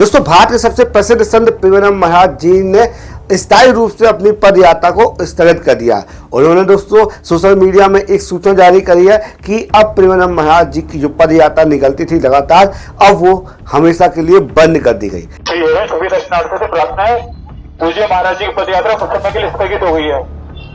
दोस्तों, भारत के सबसे प्रसिद्ध संत प्रेमानंद महाराज जी ने स्थायी रूप से अपनी पद यात्रा को स्थगित कर दिया। उन्होंने दोस्तों सोशल मीडिया में एक सूचना जारी करी है कि अब प्रेमानंद महाराज जी की जो पद यात्रा निकलती थी लगातार, अब वो हमेशा के लिए बंद कर दी गई। सभी दर्शनार्थियों से प्रार्थना है, पूज्य महाराज जी की पद यात्रा कुछ समय के लिए स्थगित हो गई है।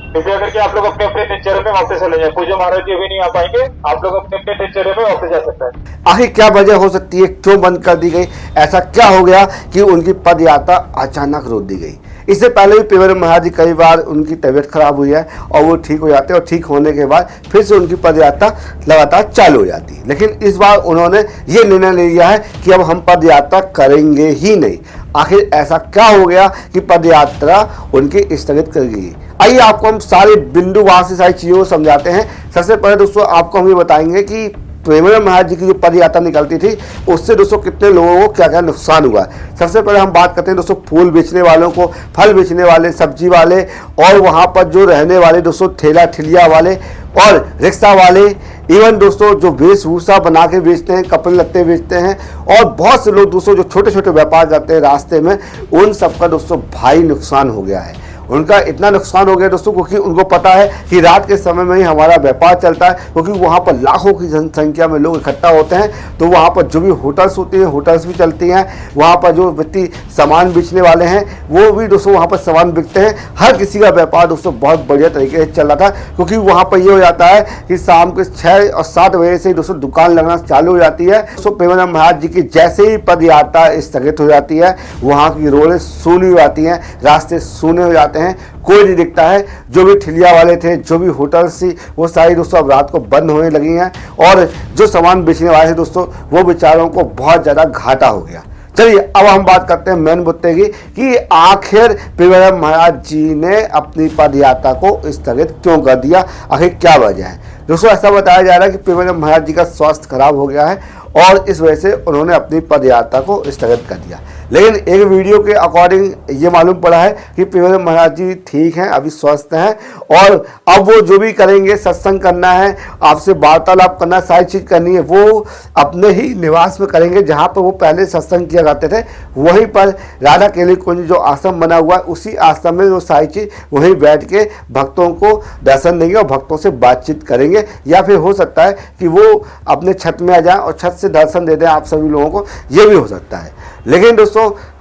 कृपया करके आप लोग अपने अपने दिनचर्या में वापस चले जाएं। पूज्य महाराज जी अभी नहीं आ पाएंगे, आप लोग अपने अपने दिनचर्या में वापस जा सकते हैं। आखिर क्या वजह हो सकती है, क्यों बंद कर दी गई? ऐसा क्या हो गया कि उनकी पद यात्रा अचानक रोक दी गई? इससे पहले भी प्रेमानंद महाराज जी कई बार उनकी तबीयत खराब हुई है और वो ठीक हो जाते हैं और ठीक होने के बाद फिर से उनकी पद यात्रा लगातार चालू हो जाती है। लेकिन इस बार उन्होंने ये निर्णय ले लिया है कि अब हम पद यात्रा करेंगे ही नहीं। आखिर ऐसा क्या हो गया कि पद यात्रा उनकी स्थगित कर गई? आइए आपको हम सारे बिंदुवार से सारी चीज़ों को समझाते हैं। सबसे पहले दोस्तों आपको हम ये बताएंगे कि प्रेमानंद महाराज जी की जो पद यात्रा निकलती थी उससे दोस्तों कितने लोगों को क्या क्या नुकसान हुआ। सबसे पहले हम बात करते हैं दोस्तों फूल बेचने वालों को, फल बेचने वाले, सब्जी वाले और वहाँ पर जो रहने वाले दोस्तों ठेला ठिलिया वाले और रिक्शा वाले, इवन दोस्तों जो वेशभूषा बना के बेचते हैं, कपड़े लत्ते बेचते हैं और बहुत से लोग दोस्तों जो छोटे छोटे व्यापार करते हैं रास्ते में, उन सबका दोस्तों भारी नुकसान हो गया है। उनका इतना नुकसान हो गया दोस्तों क्योंकि उनको पता है कि रात के समय में ही हमारा व्यापार चलता है, क्योंकि वहाँ पर लाखों की जनसंख्या में लोग इकट्ठा होते हैं। तो वहाँ पर जो भी होटल्स होती हैं, होटल्स भी चलती हैं, वहाँ पर जो व्यक्ति सामान बेचने वाले हैं वो भी दोस्तों वहाँ पर सामान बिकते हैं। हर किसी का व्यापार दोस्तों बहुत बढ़िया तरीके से चल रहा था, क्योंकि वहाँ पर ये हो जाता है कि शाम के 6 और 7 बजे से दोस्तों दुकान लगना चालू हो जाती है। दोस्तों प्रेमानंद महाराज जी की जैसे ही पद यात्रा स्थगित हो जाती है, वहाँ की रोडें सूनी हो जाती हैं, रास्ते सूने हो जाते हैं, कोई नहीं दिखता है। जो भी ठिलिया वाले थे, जो भी होटल्स थी, वो सारी दोस्तों अब रात को बंद होने लगी हैं और जो सामान बेचने वाले थे दोस्तों वो बेचारों को बहुत ज़्यादा घाटा हो गया। चलिए अब हम बात करते हैं मेन मुद्दे की कि आखिर प्रेमानंद महाराज जी ने अपनी पद यात्रा को स्थगित क्यों कर दिया, आखिर क्या वजह है। दोस्तों ऐसा बताया जा रहा है कि प्रेमानंद महाराज जी का स्वास्थ्य खराब हो गया है और इस वजह से उन्होंने अपनी पद यात्रा को स्थगित कर दिया। लेकिन एक वीडियो के अकॉर्डिंग ये मालूम पड़ा है कि प्रेमानंद महाराज जी ठीक हैं, अभी स्वस्थ हैं और अब वो जो भी करेंगे, सत्संग करना है, आपसे वार्तालाप करना, सारी चीज़ करनी है, वो अपने ही निवास में करेंगे जहाँ पर वो पहले सत्संग किया करते थे। वहीं पर राधा केली कुंज जो आश्रम बना हुआ है, उसी आश्रम में वो सारी चीज़ वहीं बैठ के भक्तों को दर्शन देंगे और भक्तों से बातचीत करेंगे। या फिर हो सकता है कि वो अपने छत में आ जाएं और छत से दर्शन दे दें आप सभी लोगों को, ये भी हो सकता है। लेकिन दोस्तों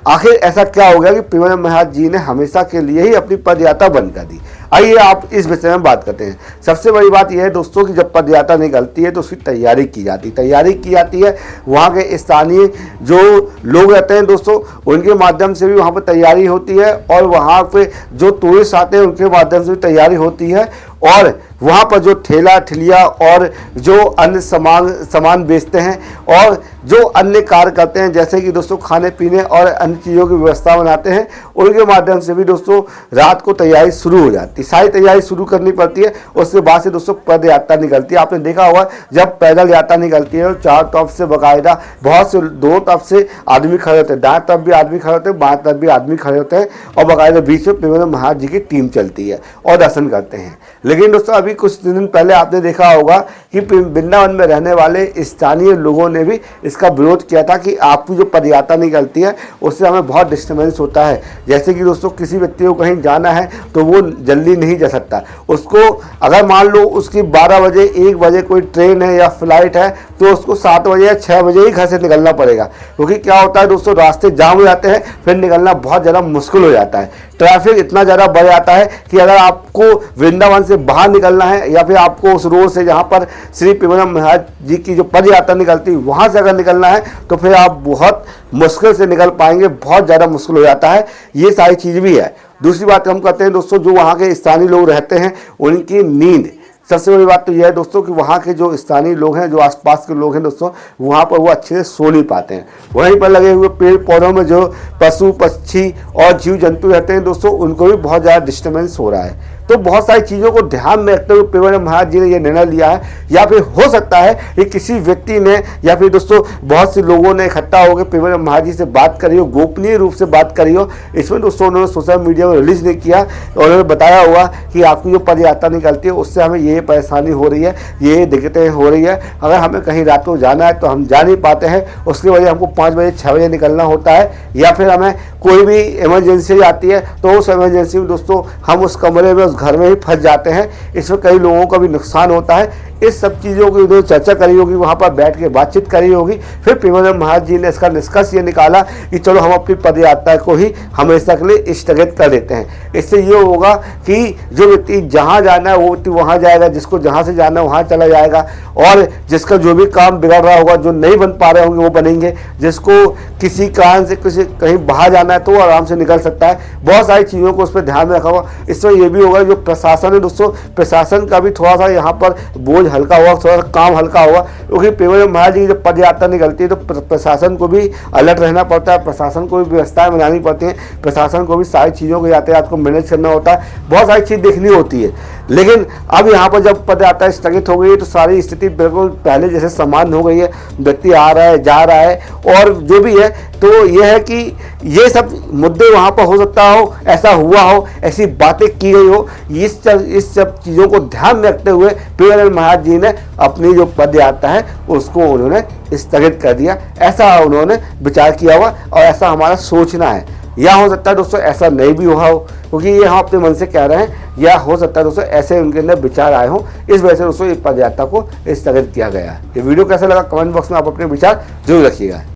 आखिर ऐसा क्या हो गया कि प्रेमानंद महाराज जी ने हमेशा के लिए ही अपनी पद यात्रा बंद कर दी? आइए आप इस विषय में बात करते हैं। सबसे बड़ी बात यह है दोस्तों कि जब पद यात्रा निकलती है तो उसकी तैयारी की जाती है। वहाँ के स्थानीय जो लोग रहते हैं दोस्तों उनके माध्यम से भी वहाँ पर तैयारी होती है और वहाँ पे जो टूरिस्ट आते हैं उनके माध्यम से भी तैयारी होती है और वहाँ पर जो ठेला ठिलिया और जो अन्य सामान बेचते हैं और जो अन्य कार्य करते हैं, जैसे कि दोस्तों खाने पीने और अन्य चीज़ों की व्यवस्था बनाते हैं, उनके माध्यम से भी दोस्तों रात को तैयारी शुरू हो जाती है। सारी तैयारी शुरू करनी पड़ती है। उसके बाद से दोस्तों पद यात्रा निकलती है। आपने देखा होगा जब पैदल यात्रा निकलती है, चारों तरफ से बाकायदा बहुत से दोनों तरफ से आदमी खड़े होते हैं, दाएं तरफ भी आदमी खड़े होते हैं, बाएं तरफ भी आदमी खड़े होते हैं और बाकायदा बीच में प्रेमानंद महाराज जी की टीम चलती है और दर्शन करते हैं। लेकिन दोस्तों अभी कुछ दिन पहले आपने देखा होगा कि वृंदावन में रहने वाले स्थानीय लोगों ने भी इसका विरोध किया था कि आपकी जो पद यात्रा निकलती है उससे हमें बहुत डिस्टर्बेंस होता है। जैसे कि दोस्तों किसी व्यक्ति को कहीं जाना है तो वो जल्दी नहीं जा सकता, उसको अगर मान लो उसकी 12 बजे 1 बजे कोई ट्रेन है या फ्लाइट है तो उसको 7 बजे या 6 बजे ही घर से निकलना पड़ेगा, क्योंकि क्या होता है दोस्तों रास्ते जाम हो जाते हैं, फिर निकलना बहुत ज़्यादा मुश्किल हो जाता है। ट्रैफिक इतना ज़्यादा बढ़ जाता है कि अगर आपको वृंदावन से बाहर निकलना है या फिर आपको उस रोड से जहाँ पर श्री प्रेमानंद महाराज जी की जो पद यात्रा निकलती है वहाँ से अगर निकलना है तो फिर आप बहुत मुश्किल से निकल पाएंगे, बहुत ज़्यादा मुश्किल हो जाता है। ये सारी चीज़ भी है। दूसरी बात हम कहते हैं दोस्तों जो वहाँ के स्थानीय लोग रहते हैं उनकी नींद, सबसे बड़ी बात तो यह है दोस्तों कि वहाँ के जो स्थानीय लोग हैं, जो आसपास के लोग हैं दोस्तों, वहाँ पर वो अच्छे से सो नहीं पाते हैं। वहीं पर लगे हुए पेड़ पौधों में जो पशु पक्षी और जीव जंतु रहते हैं दोस्तों उनको भी बहुत ज़्यादा डिस्टर्बेंस हो रहा है। तो बहुत सारी चीज़ों को ध्यान में रखते हुए पेवर महाराज जी ने यह निर्णय लिया है। या फिर हो सकता है कि किसी व्यक्ति ने या फिर दोस्तों बहुत से लोगों ने इकट्ठा होकर पेवर महाराज जी से बात करी हो, गोपनीय रूप से बात करी हो। इसमें दोस्तों उन्होंने सोशल मीडिया में रिलीज नहीं किया और उन्होंने बताया हुआ कि आपकी जो पद यात्रा निकलती है उससे हमें ये परेशानी हो रही है, ये दिक्कतें हो रही है, अगर हमें कहीं रात को जाना है तो हम जा नहीं पाते हैं, उसकी वजह हमको 5 बजे 6 बजे निकलना होता है, या फिर हमें कोई भी इमरजेंसी आती है तो उस इमरजेंसी में दोस्तों हम उस कमरे में उस घर में ही फंस जाते हैं, इसमें कई लोगों का भी नुकसान होता है। इस सब चीज़ों की उन्होंने चर्चा करी होगी, वहाँ पर बैठ के बातचीत करी होगी। फिर पेवर महाराज जी ने इसका निष्कर्ष ये निकाला कि चलो हम अपनी पद यात्रा को ही हमेशा के लिए स्थगित कर देते हैं। इससे ये होगा कि जो व्यक्ति जहाँ जाना है वो व्यक्ति वहाँ जाएगा, जिसको जहाँ से जाना है वहाँ चला जाएगा, और जिसका जो भी काम बिगड़ रहा होगा, जो नहीं बन पा रहे होंगे वो बनेंगे, जिसको किसी कारण से किसी कहीं बाहर जाना है तो वो आराम से निकल सकता है। बहुत सारी चीज़ों को उस पर ध्यान में रखा हुआ। इसमें यह भी होगा जो प्रशासन है दोस्तों, प्रशासन का भी थोड़ा सा यहाँ पर बोझ हल्का हुआ, थोड़ा सा काम हल्का हुआ, क्योंकि पेवर महाराज जी की जब पद यात्रा निकलती है तो प्रशासन को भी अलर्ट रहना पड़ता है, प्रशासन को भी व्यवस्थाएं बनानी पड़ती हैं, प्रशासन को भी सारी चीज़ों को यातायात को मैनेज करना होता है, बहुत सारी चीज़ देखनी होती है। लेकिन अब यहाँ पर जब पद यात्रा स्थगित हो गई है तो सारी स्थिति बिल्कुल पहले जैसे सामान्य हो गई है, व्यक्ति आ रहा है जा रहा है, और जो भी है तो यह है कि ये सब मुद्दे वहाँ पर हो सकता हो, ऐसा हुआ हो, ऐसी बातें की गई हो, इस सब चीज़ों को ध्यान में रखते हुए पेवर महाराज जी ने अपनी जो पद यात्रा है उसको उन्होंने स्थगित कर दिया। ऐसा उन्होंने विचार किया हुआ और ऐसा हमारा सोचना है। या हो सकता है दोस्तों ऐसा नहीं भी हुआ हो, क्योंकि ये हम अपने मन से कह रहे हैं, या हो सकता है दोस्तों ऐसे उनके अंदर विचार आए हों, इस वजह से दोस्तों इस पद यात्रा को स्थगित किया गया है। ये वीडियो कैसा लगा कमेंट बॉक्स में आप अपने विचार जरूर रखिएगा।